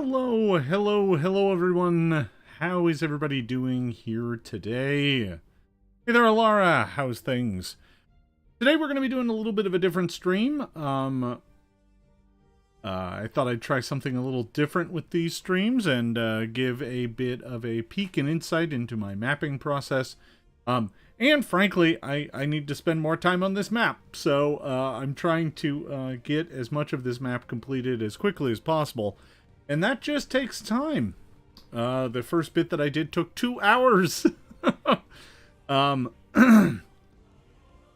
Hello everyone. How is everybody doing here today? Hey there, Alara. How's things? Today we're going to be doing a little bit of a different stream. I thought I'd try something a little different with these streams and give a bit of a peek and insight into my mapping process. And frankly, I need to spend more time on this map, so I'm trying to get as much of this map completed as quickly as possible. And that just takes time. The first bit that I did took 2 hours.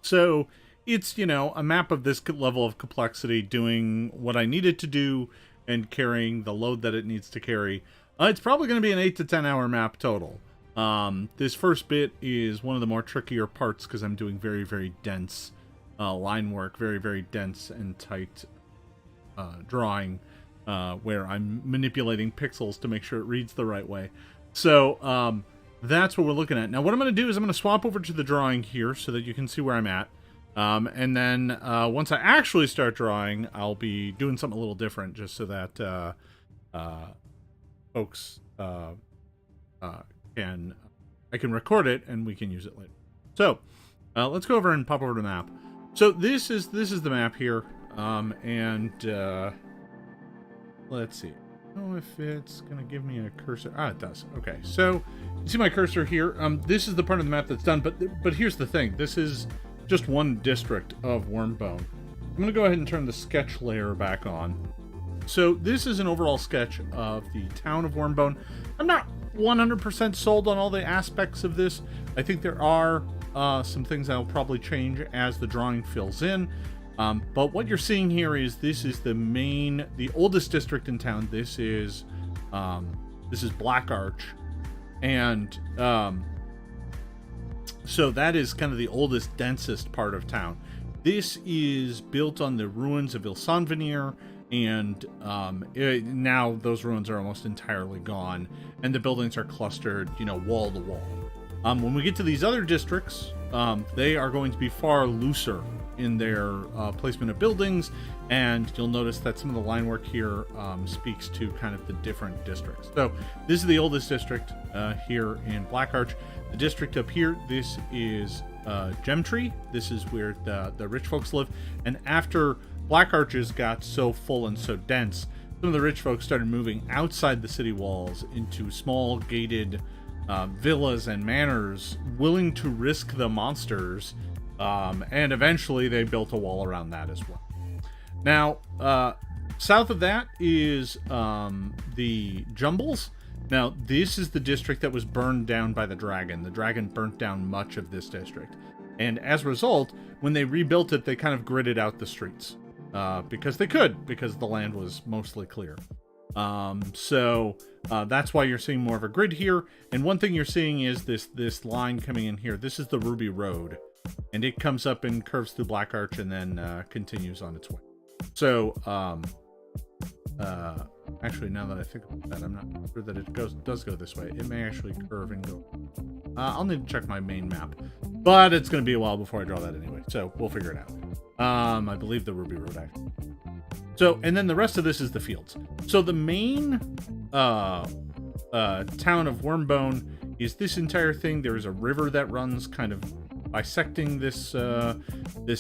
So it's, you know, a map of this level of complexity doing what I needed to do and carrying the load that it needs to carry. It's probably going to be an 8 to 10 hour map total. This first bit is one of the more trickier parts because I'm doing very dense line work, very dense and tight drawing. Where I'm manipulating pixels to make sure it reads the right way. So that's what we're looking at. Now what I'm going to do is I'm going to swap over to the drawing here so that you can see where I'm at. And then once I actually start drawing, I'll be doing something a little different just so that folks I can record it and we can use it later. So let's go over and pop over to the map. So this is the map here, let's see. I don't know if it's going to give me a cursor. Ah, it does. Okay, so you see my cursor here. This is the part of the map that's done, but here's the thing. This is just one district of Wyrmbone. I'm going to go ahead and turn the sketch layer back on. So this is an overall sketch of the town of Wyrmbone. I'm not 100% sold on all the aspects of this. I think there are some things I'll probably change as the drawing fills in. But what you're seeing here is this is the oldest district in town. This is Black Arch, and so that is kind of the oldest, densest part of town. This is built on the ruins of Ilsanvenir, and now those ruins are almost entirely gone, and the buildings are clustered, you know, wall to wall. When we get to these other districts, they are going to be far looser in their placement of buildings, and you'll notice that some of the line work here speaks to kind of the different districts. So this is the oldest district here in Black Arch. The district up here, this is Gemtree. This is where the rich folks live, and after Black Arches got so full and so dense, some of the rich folks started moving outside the city walls into small gated villas and manors, willing to risk the monsters. And eventually they built a wall around that as well. Now, south of that is the Jumbles. Now, this is the district that was burned down by the dragon. The dragon burnt down much of this district. And as a result, when they rebuilt it, they kind of gridded out the streets. Because they could, because the land was mostly clear. So that's why you're seeing more of a grid here. And one thing you're seeing is this line coming in here. This is the Ruby Road. And it comes up and curves through Black Arch and then continues on its way. So, actually, now that I think about that, I'm not sure that it does go this way. It may actually curve and go. I'll need to check my main map. But it's going to be a while before I draw that anyway. So, we'll figure it out. I believe the Ruby Road, actually. So, and then the rest of this is the fields. So, the main town of Wyrmbone is this entire thing. There is a river that runs kind of bisecting this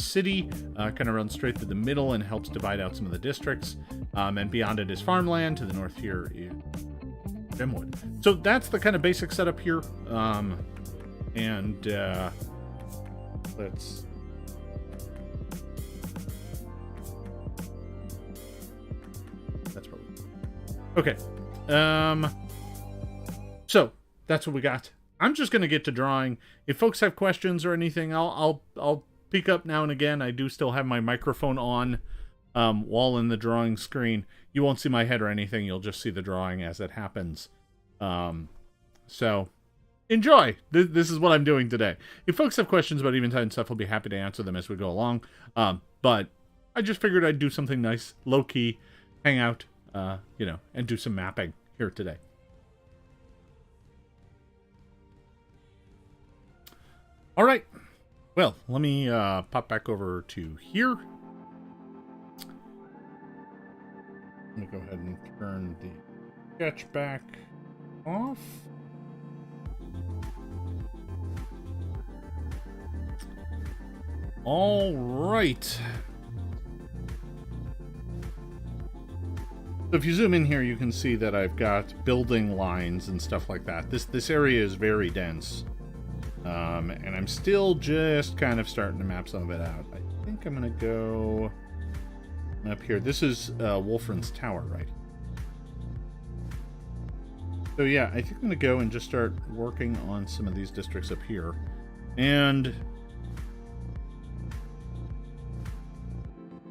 city, kind of runs straight through the middle and helps divide out some of the districts. And beyond it is farmland. To the north here is Gemwood. So that's the kind of basic setup here. Let's. That's probably okay. So that's what we got. I'm just going to get to drawing. If folks have questions or anything, I'll peek up now and again. I do still have my microphone on while in the drawing screen. You won't see my head or anything. You'll just see the drawing as it happens. So enjoy. This is what I'm doing today. If folks have questions about Eventide and stuff, I'll be happy to answer them as we go along. But I just figured I'd do something nice, low-key, hang out, you know, and do some mapping here today. All right, well, let me pop back over to here. Let me go ahead and turn the sketch back off. All right. So if you zoom in here, you can see that I've got building lines and stuff like that. This area is very dense. And I'm still just kind of starting to map some of it out. I think I'm going to go up here. This is Wolfran's Tower, right? So yeah, I think I'm going to go and just start working on some of these districts up here. And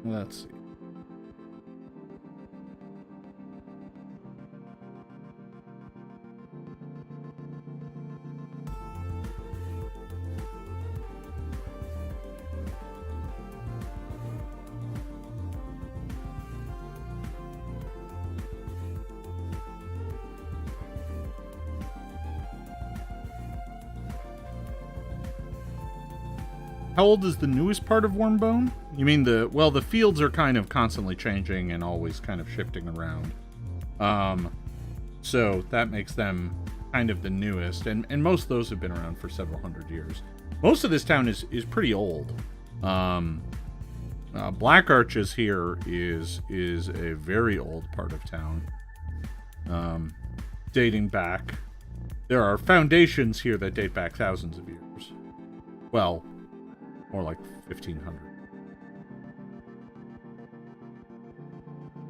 let's see. How old is the newest part of Wyrmbone? You mean the fields are kind of constantly changing and always kind of shifting around. So that makes them kind of the newest, and most of those have been around for several hundred years. Most of this town is pretty old. Black Arches here is a very old part of town. Dating back. There are foundations here that date back thousands of years. Well, more like 1500.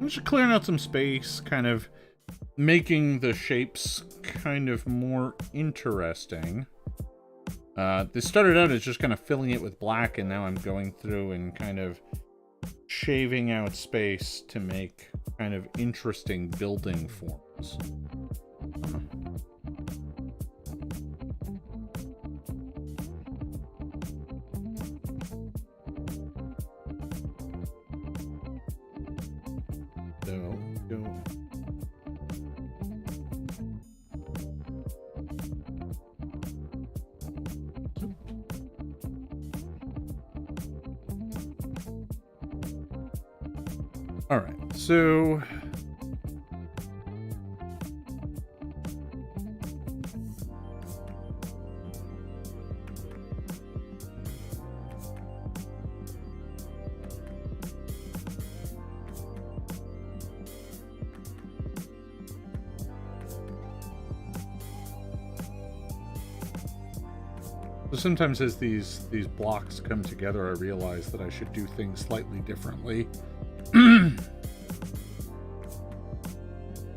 I'm just clearing out some space, kind of making the shapes kind of more interesting. This started out as just kind of filling it with black, and now I'm going through and kind of shaving out space to make kind of interesting building forms. So, go. All right, so sometimes as these blocks come together, I realize that I should do things slightly differently.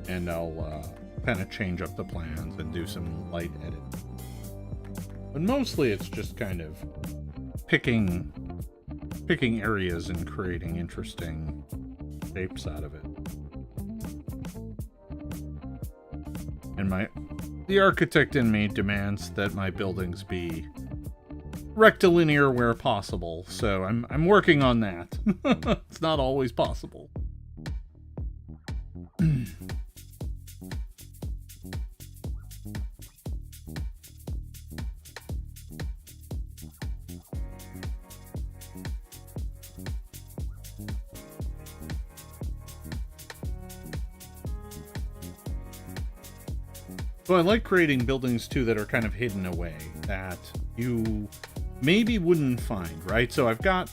And I'll kind of change up the plans and do some light editing. But mostly it's just kind of picking areas and creating interesting shapes out of it. And the architect in me demands that my buildings be rectilinear where possible, so I'm working on that. It's not always possible. So I like creating buildings too that are kind of hidden away, that you maybe wouldn't find, right? So I've got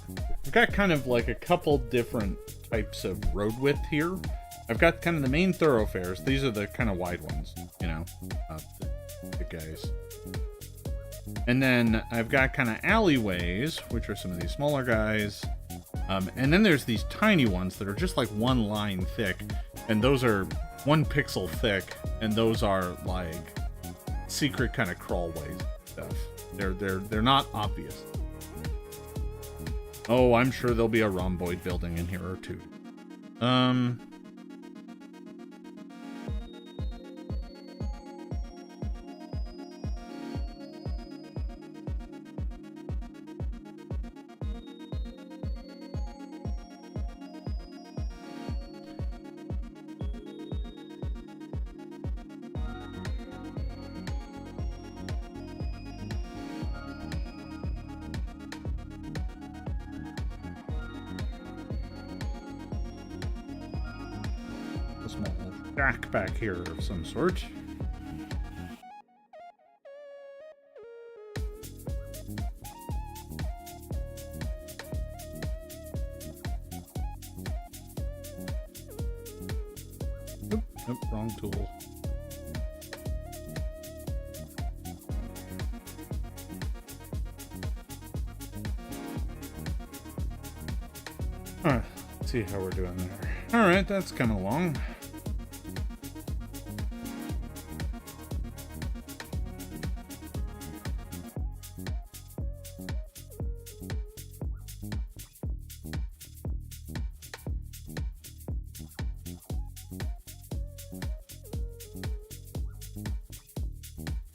kind of like a couple different types of road width here. I've got kind of the main thoroughfares. These are the kind of wide ones, you know, the guys. And then I've got kind of alleyways, which are some of these smaller guys. And then there's these tiny ones that are just like one line thick, and those are 1 pixel thick, and those are like secret kind of crawlways stuff. They're not obvious. Oh, I'm sure there'll be a rhomboid building in here or two. Small. shack back here of some sort. Nope, nope, wrong tool. Alright, let's see how we're doing there. Alright, that's coming along.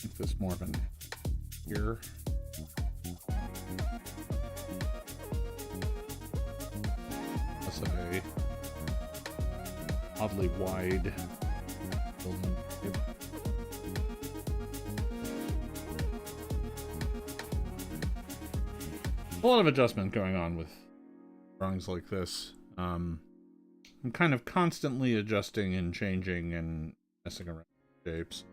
Make this more of an here. A oddly wide building. Yep. A lot of adjustment going on with drawings like this. I'm kind of constantly adjusting and changing and messing around with shapes.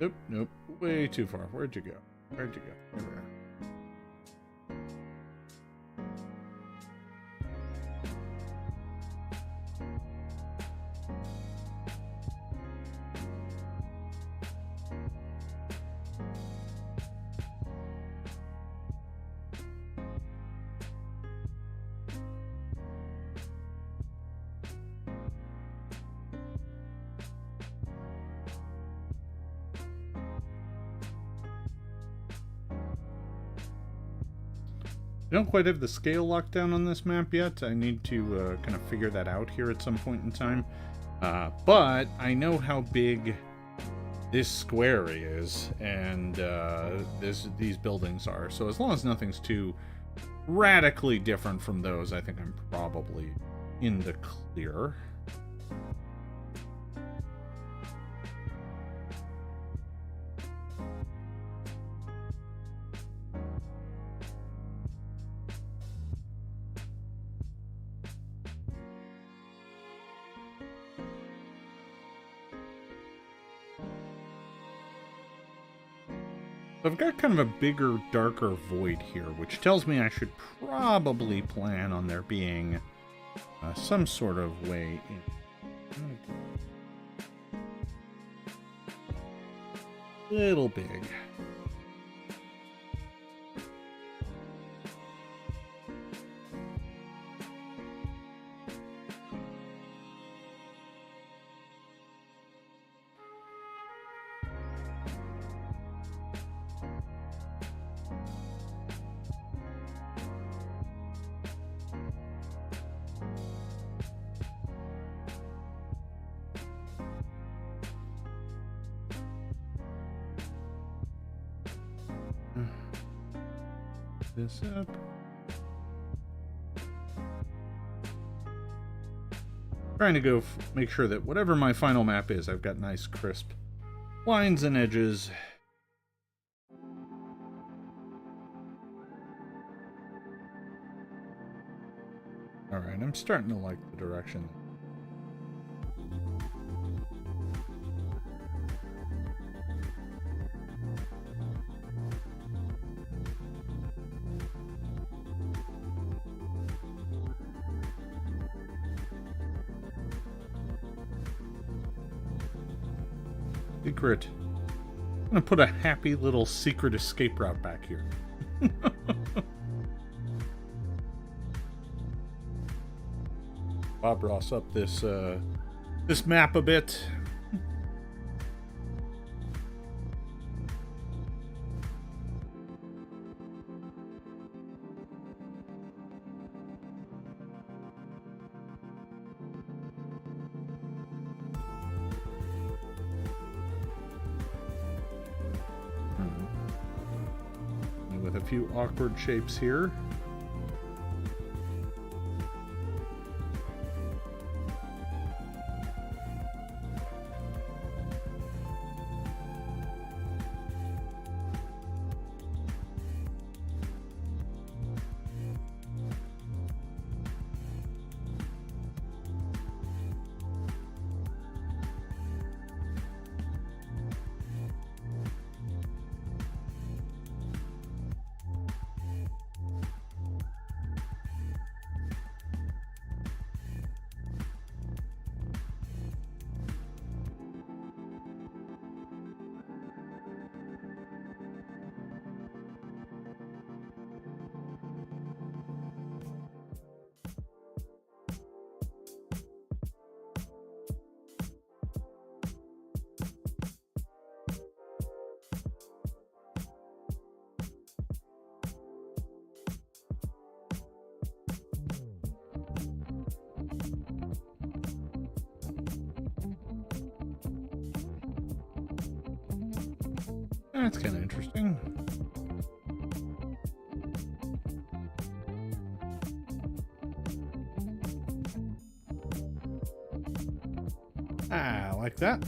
Nope, nope, way too far. Where'd you go? Where'd you go? There we are. I don't quite have the scale locked down on this map yet. I need to kind of figure that out here at some point in time. But I know how big this square is and these buildings are. So as long as nothing's too radically different from those, I think I'm probably in the clear. I've got kind of a bigger, darker void here, which tells me I should probably plan on there being some sort of way in. Little big. This up. Trying to go make sure that whatever my final map is, I've got nice crisp lines and edges. Alright, I'm starting to like the direction. Secret. I'm gonna put a happy little secret escape route back here. Bob Ross up this this map a bit. With a few awkward shapes here. That's kind of interesting. I like that.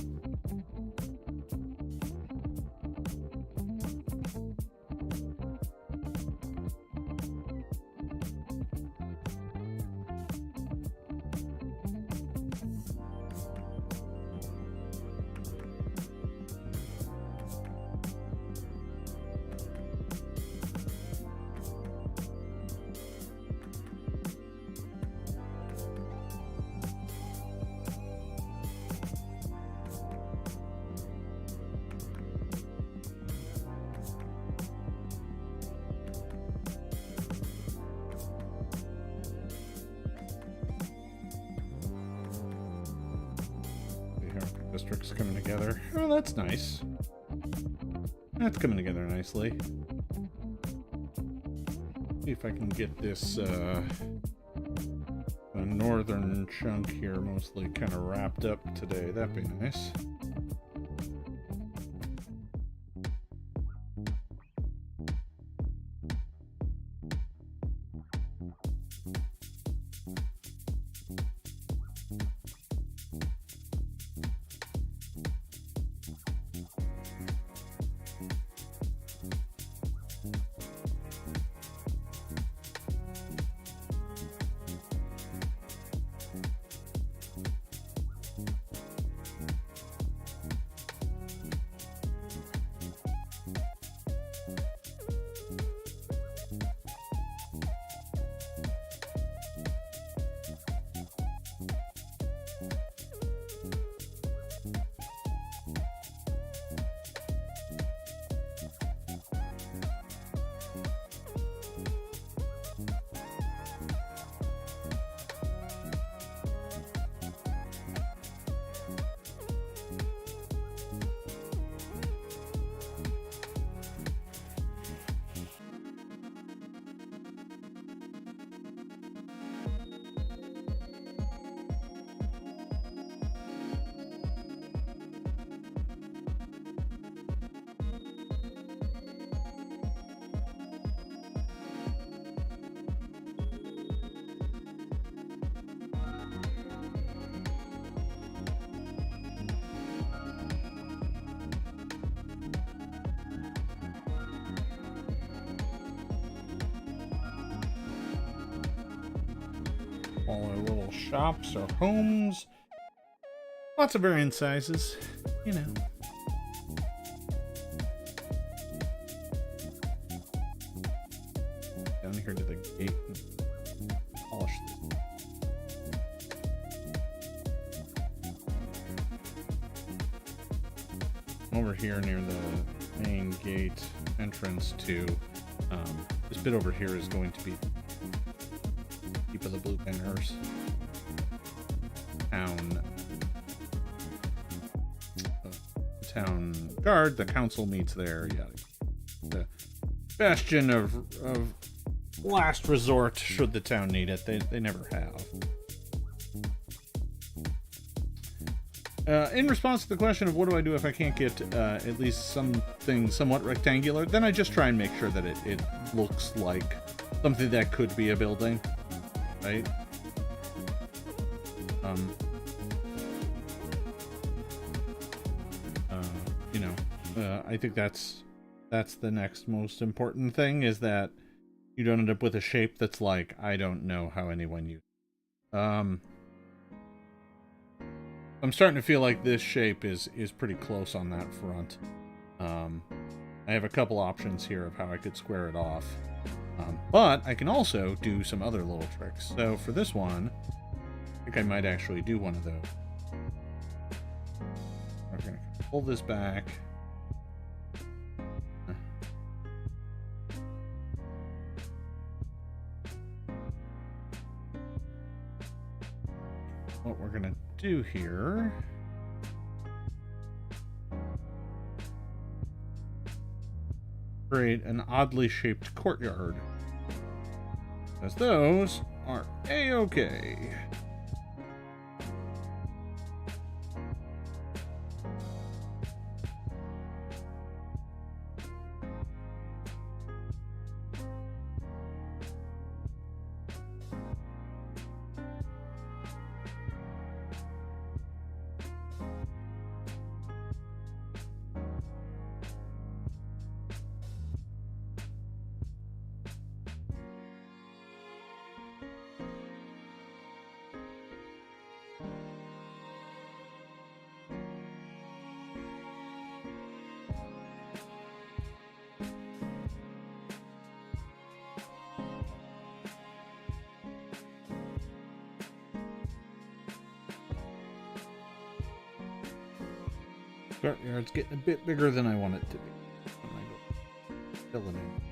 Districts coming together. Oh, that's nice. That's coming together nicely. See if I can get this northern chunk here mostly kind of wrapped up today. That'd be nice. All our little shops or homes. Lots of varying sizes, you know. Down here to the gate and polish this. Over here near the main gate entrance to this bit over here is going to be Keep of the Blue Banners town guard. The council meets there. Yeah, the bastion of last resort should the town need it. They never have. In response to the question of what do I do if I can't get at least something somewhat rectangular, then I just try and make sure that it looks like something that could be a building, right? I think that's the next most important thing, is that you don't end up with a shape that's like, I don't know how anyone used it. I'm starting to feel like this shape is pretty close on that front. I have a couple options here of how I could square it off. But I can also do some other little tricks. So for this one, I think I might actually do one of those. We're going to pull this back. What we're going to do here create an oddly shaped courtyard, as those are a-okay. Courtyard's getting a bit bigger than I want it to be. When I go fill it in.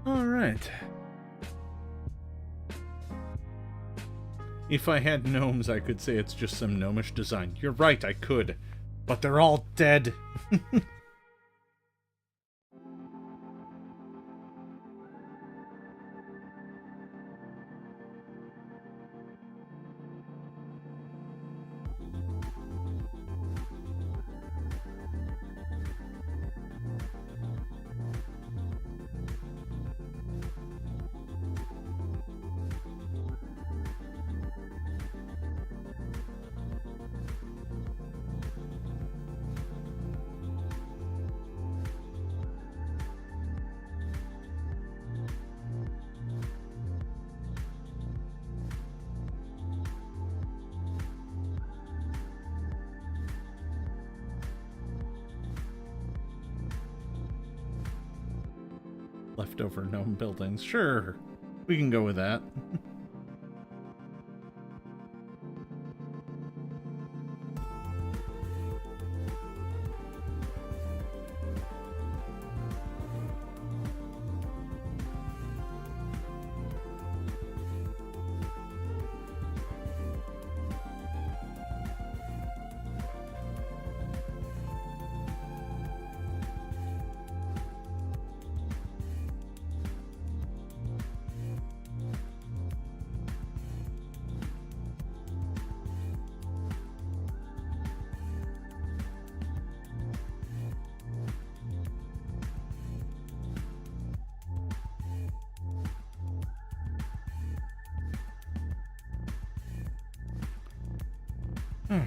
Alright. If I had gnomes, I could say it's just some gnomish design. You're right, I could. But they're all dead. Leftover gnome buildings. Sure, we can go with that. All right.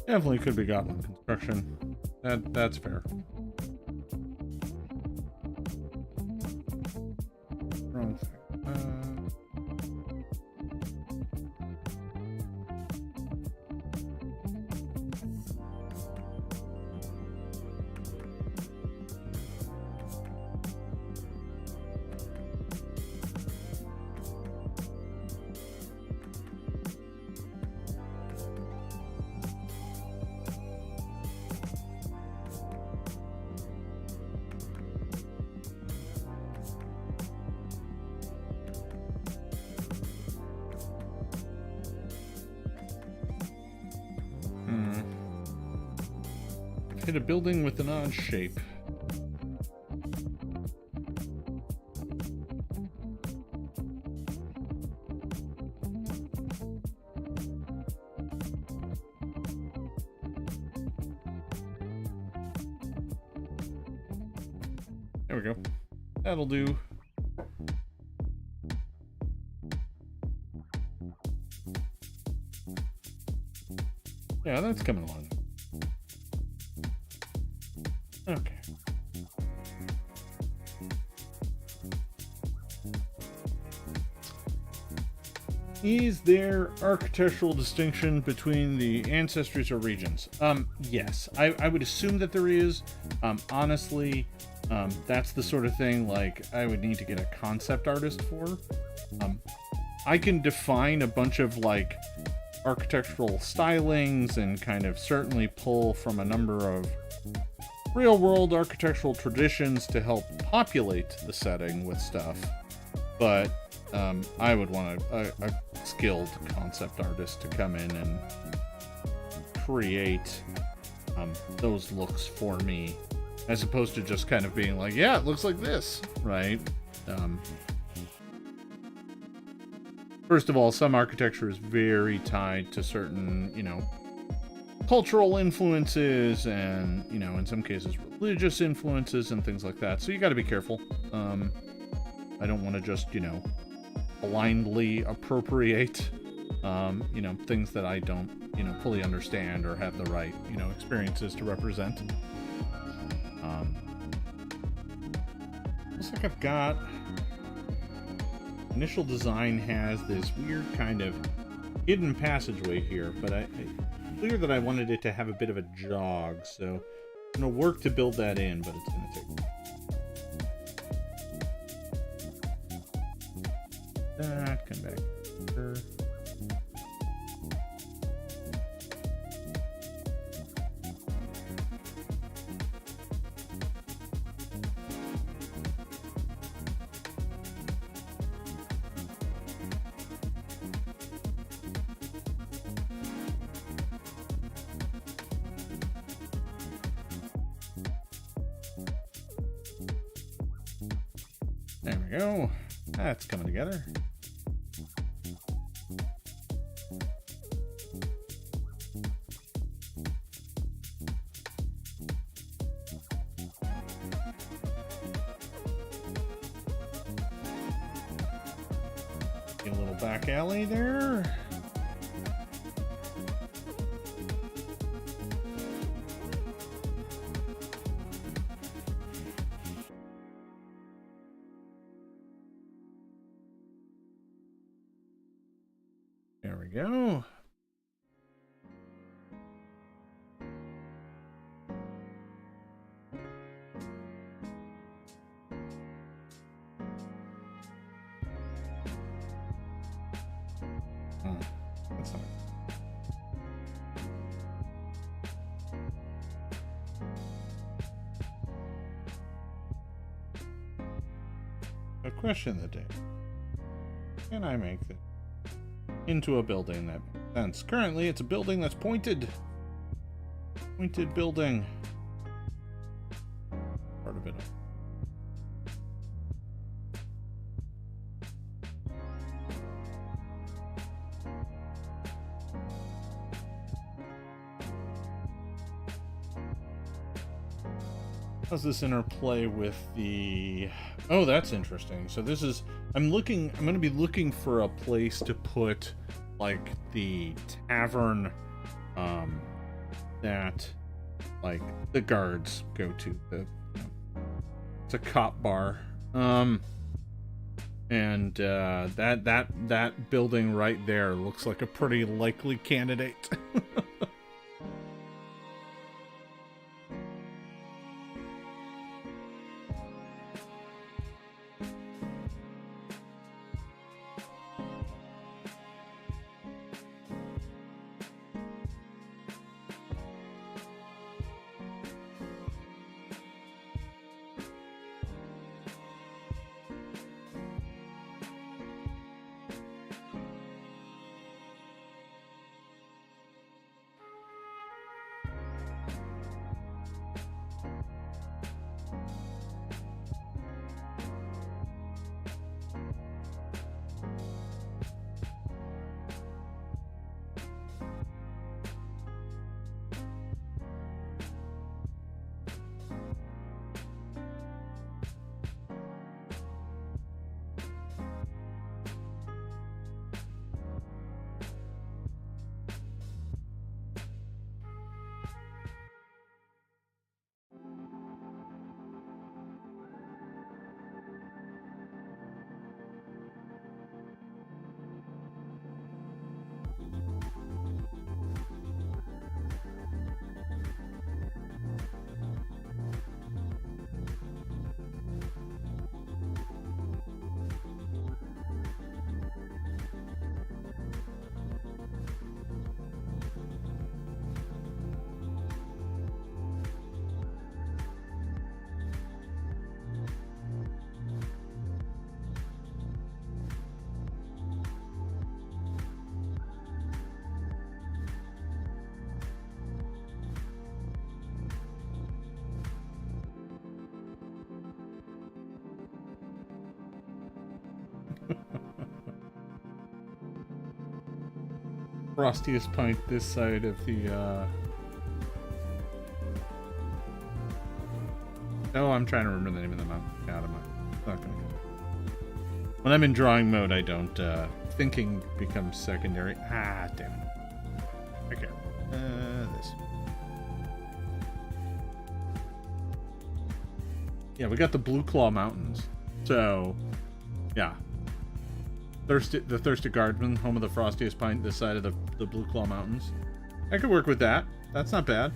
Definitely could be goblin construction. That's fair. Wrong thing. Hit a building with an odd shape. There we go. That'll do. Yeah, that's coming along. Okay. Is there architectural distinction between the ancestries or regions? Yes. I would assume that there is. Honestly, that's the sort of thing, like, I would need to get a concept artist for. I can define a bunch of, like, architectural stylings and kind of certainly pull from a number of real world architectural traditions to help populate the setting with stuff. But I would want a skilled concept artist to come in and create those looks for me, as opposed to just kind of being like, yeah, it looks like this, right? First of all, some architecture is very tied to certain, cultural influences and, in some cases religious influences and things like that. So you got to be careful. I don't want to just, blindly appropriate, things that I don't, fully understand or have the right, experiences to represent. Looks like I've got... Initial design has this weird kind of hidden passageway here, but it's clear that I wanted it to have a bit of a jog, so I'm going to work to build that in, but it's going to take that, come back here. There we go. That's coming together. Get a little back alley there. There we go. That's not... A question of the day. Can I make this into a building that makes sense? Currently, it's a building that's pointed. Pointed building. Part of it. How's this interplay with the... Oh, that's interesting. So this is... I'm going to be looking for a place to put, like, the tavern, that, like, the guards go to. It's a cop bar. And, that building right there looks like a pretty likely candidate. Frostiest pint this side of the, Oh, I'm trying to remember the name of the mountain. God, it's not gonna get... When I'm in drawing mode, I don't, thinking becomes secondary. Ah, damn it. Right here. This. Yeah, we got the Blue Claw Mountains. So, yeah. The Thirsty Guardsman, home of the Frostiest Pint, this side of the Blue Claw Mountains. I could work with that. That's not bad.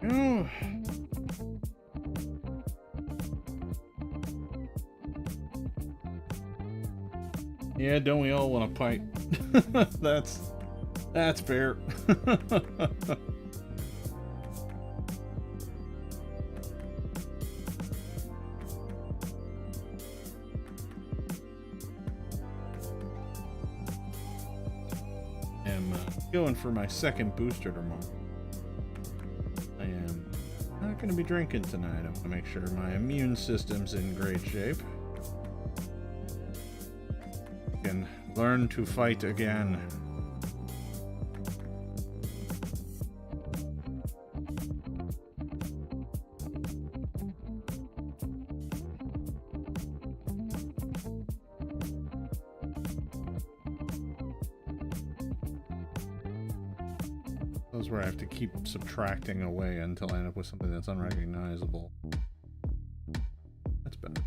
Oh. Yeah, don't we all want a pipe? That's fair. I'm going for my second booster tomorrow. I am not going to be drinking tonight. I want to make sure my immune system's in great shape. Can learn to fight again. Those where I have to keep subtracting away until I end up with something that's unrecognizable. That's better.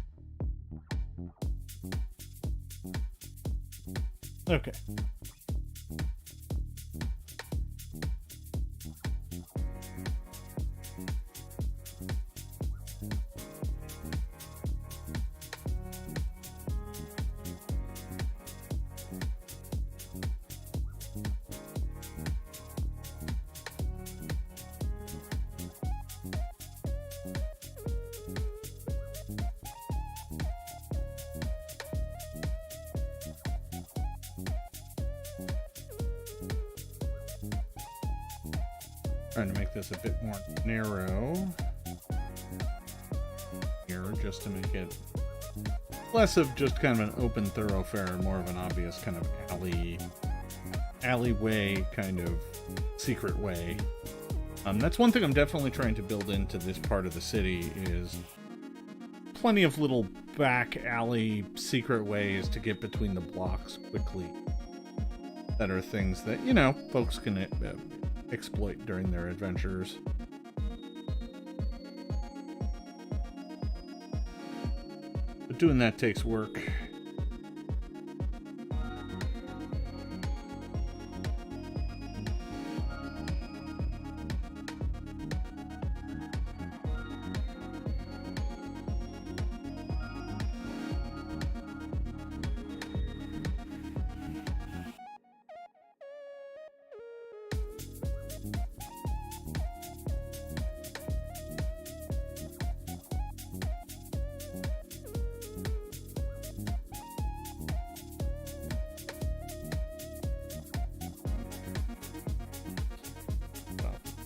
Okay. Trying to make this a bit more narrow here, just to make it less of just kind of an open thoroughfare and more of an obvious kind of alleyway kind of secret way. That's one thing I'm definitely trying to build into this part of the city is plenty of little back alley secret ways to get between the blocks quickly that are things that, you know, folks can exploit during their adventures. But doing that takes work.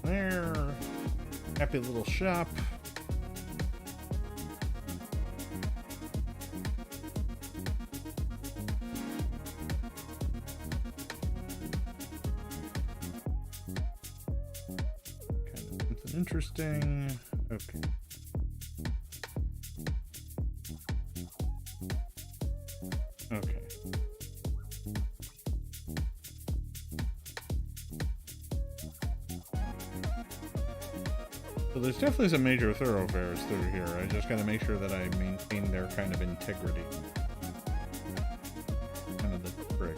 There. Happy little shop. Kind of something interesting. Okay. So there's definitely some major thoroughfares through here. I just gotta make sure that I maintain their kind of integrity. Kind of the trick.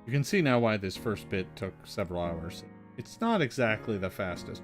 You can see now why this first bit took several hours. It's not exactly the fastest.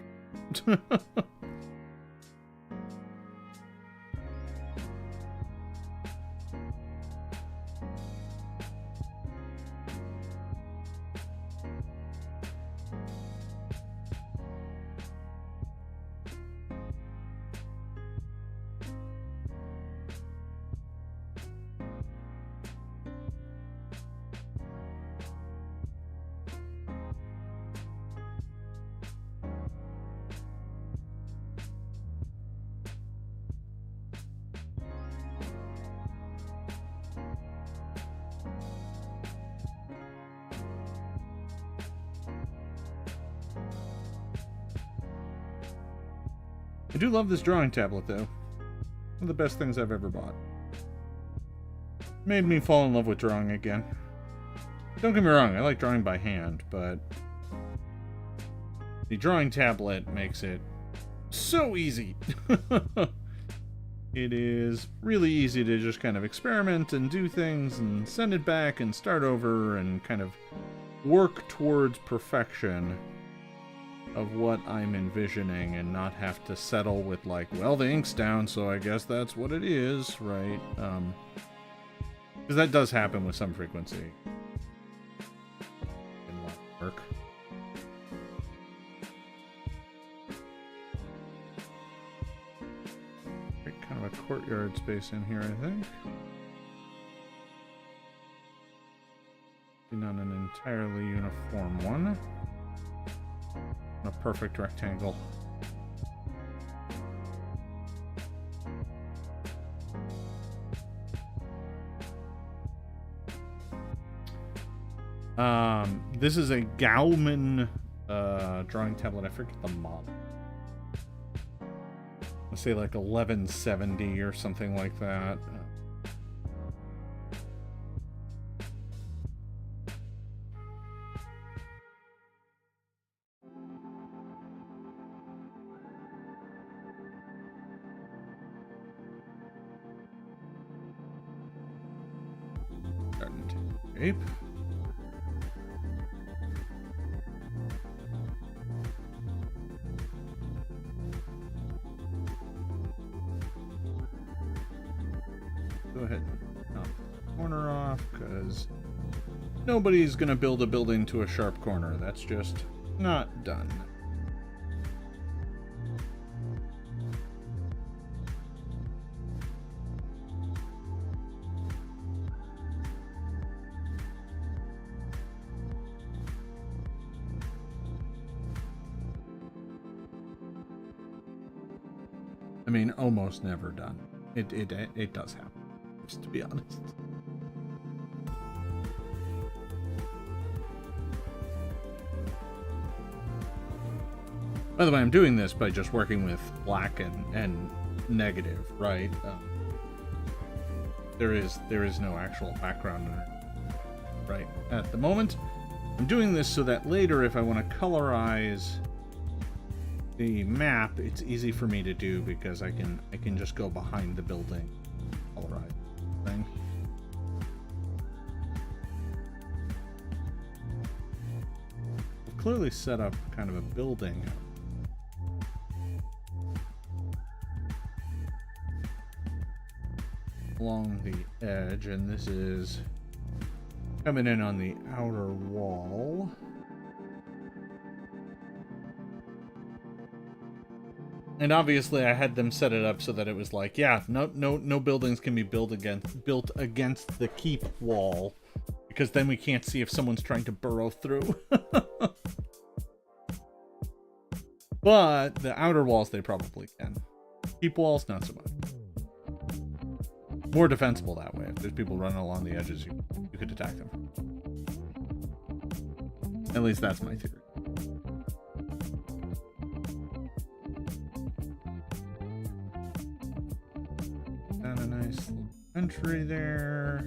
I do love this drawing tablet, though. One of the best things I've ever bought. Made me fall in love with drawing again. Don't get me wrong, I like drawing by hand, but the drawing tablet makes it so easy. It is really easy to just kind of experiment and do things and send it back and start over and kind of work towards perfection of what I'm envisioning and not have to settle with like, well, the ink's down, so I guess that's what it is, right? Because that does happen with some frequency in work. Kind of a courtyard space in here, I think. Not an entirely uniform one. A perfect rectangle. This is a Gauman drawing tablet. I forget the model. Let's say like 1170 or something like that. Starting to shape. Go ahead and knock the corner off, because nobody's going to build a building to a sharp corner. That's just not done. I mean, almost never done. It does happen, just to be honest. By the way, I'm doing this by just working with black and negative, right? There is no actual background right at the moment. I'm doing this so that later, if I want to colorize the map, it's easy for me to do because I can just go behind the building, colorize thing. I've clearly set up kind of a building along the edge, and this is coming in on the outer wall. And obviously I had them set it up so that it was like, yeah, no buildings can be built against the keep wall, because then we can't see if someone's trying to burrow through. But the outer walls, they probably can. Keep walls, not so much. More defensible that way. If there's people running along the edges, you could attack them. At least that's my theory. Entry there.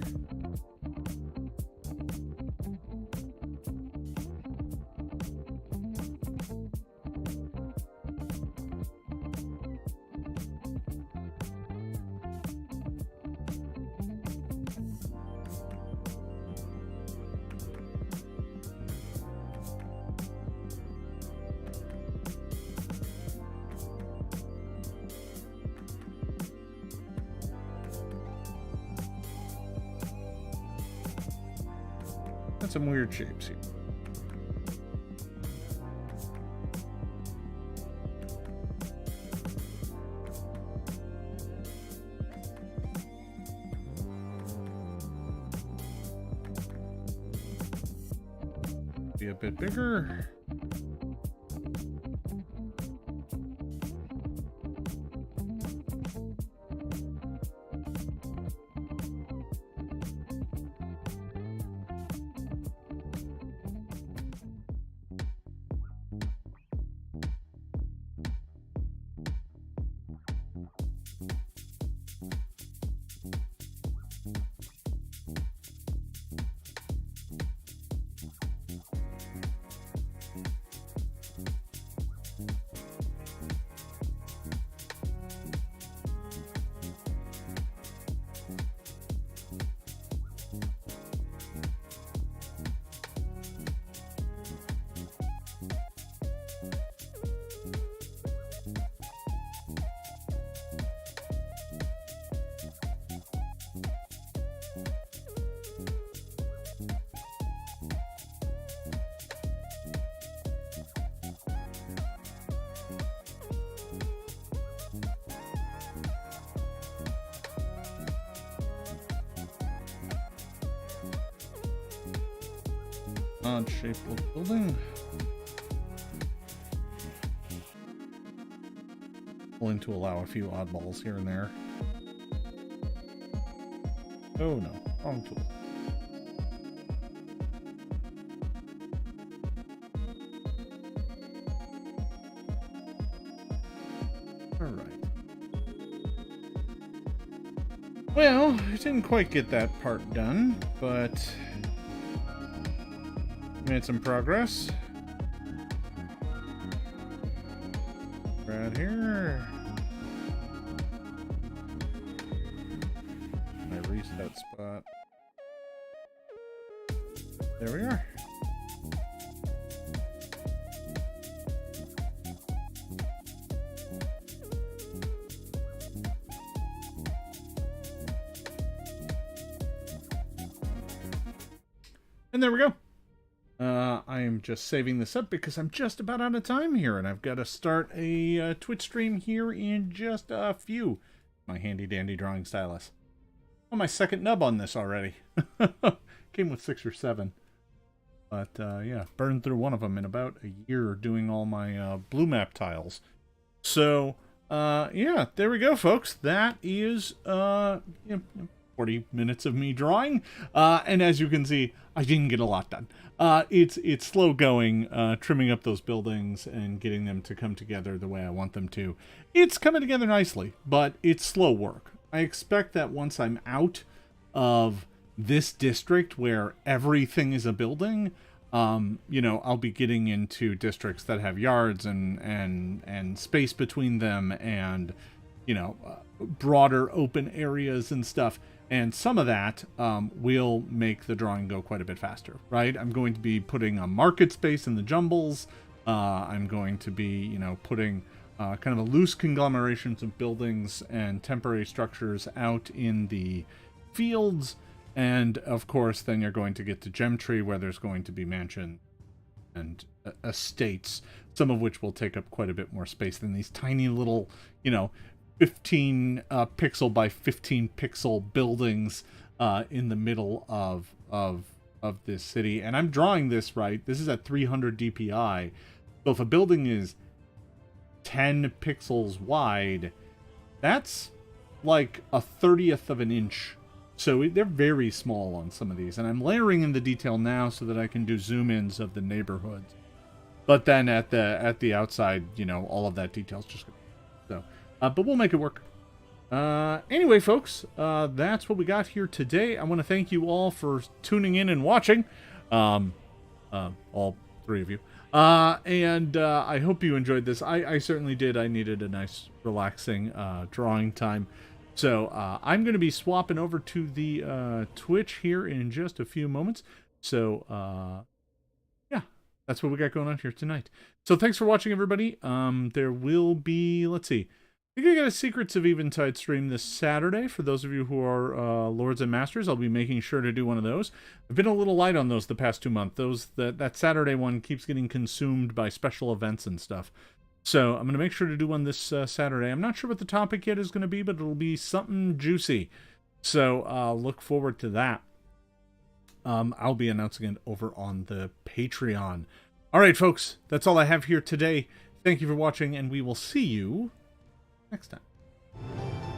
That's some weird shapes here. Be a bit bigger. Odd shaped little building. Willing to allow a few oddballs here and there. Oh no, wrong tool. Alright. Well, I didn't quite get that part done, but made some progress. Right here. My reset spot. There we are. And there we go. I'm just saving this up because I'm just about out of time here, and I've got to start a Twitch stream here in just a few. My handy dandy drawing stylus. Oh, my second nub on this already. Came with 6 or 7. But yeah, burned through one of them in about a year doing all my blue map tiles. So yeah, there we go, folks. That is 40 minutes of me drawing, and as you can see, I didn't get a lot done. It's slow going, trimming up those buildings and getting them to come together the way I want them to. It's coming together nicely, but it's slow work. I expect that once I'm out of this district where everything is a building, I'll be getting into districts that have yards and space between them and, broader open areas and stuff. And some of that will make the drawing go quite a bit faster, right? I'm going to be putting a market space in the jumbles. I'm going to be, putting kind of a loose conglomerations of buildings and temporary structures out in the fields. And, of course, then you're going to get to Gem Tree, where there's going to be mansion and estates, some of which will take up quite a bit more space than these tiny little, 15 pixel by 15 pixel buildings in the middle of this city. And I'm drawing this right. This is at 300 DPI. So if a building is 10 pixels wide, that's like a 1/30th of an inch. So they're very small on some of these. And I'm layering in the detail now so that I can do zoom ins of the neighborhoods. But then at the outside, all of that detail's just going to... So, but we'll make it work. Anyway, folks, that's what we got here today. I want to thank you all for tuning in and watching. All three of you. And I hope you enjoyed this. I certainly did. I needed a nice, relaxing drawing time. So I'm going to be swapping over to the Twitch here in just a few moments. So, yeah, that's what we got going on here tonight. So thanks for watching, everybody. There will be, let's see, I think I got a Secrets of Eventide stream this Saturday. For those of you who are Lords and Masters, I'll be making sure to do one of those. I've been a little light on those the past 2 months. That Saturday one keeps getting consumed by special events and stuff. So I'm going to make sure to do one this Saturday. I'm not sure what the topic yet is going to be, but it'll be something juicy. So look forward to that. I'll be announcing it over on the Patreon. All right, folks, that's all I have here today. Thank you for watching, and we will see you next time.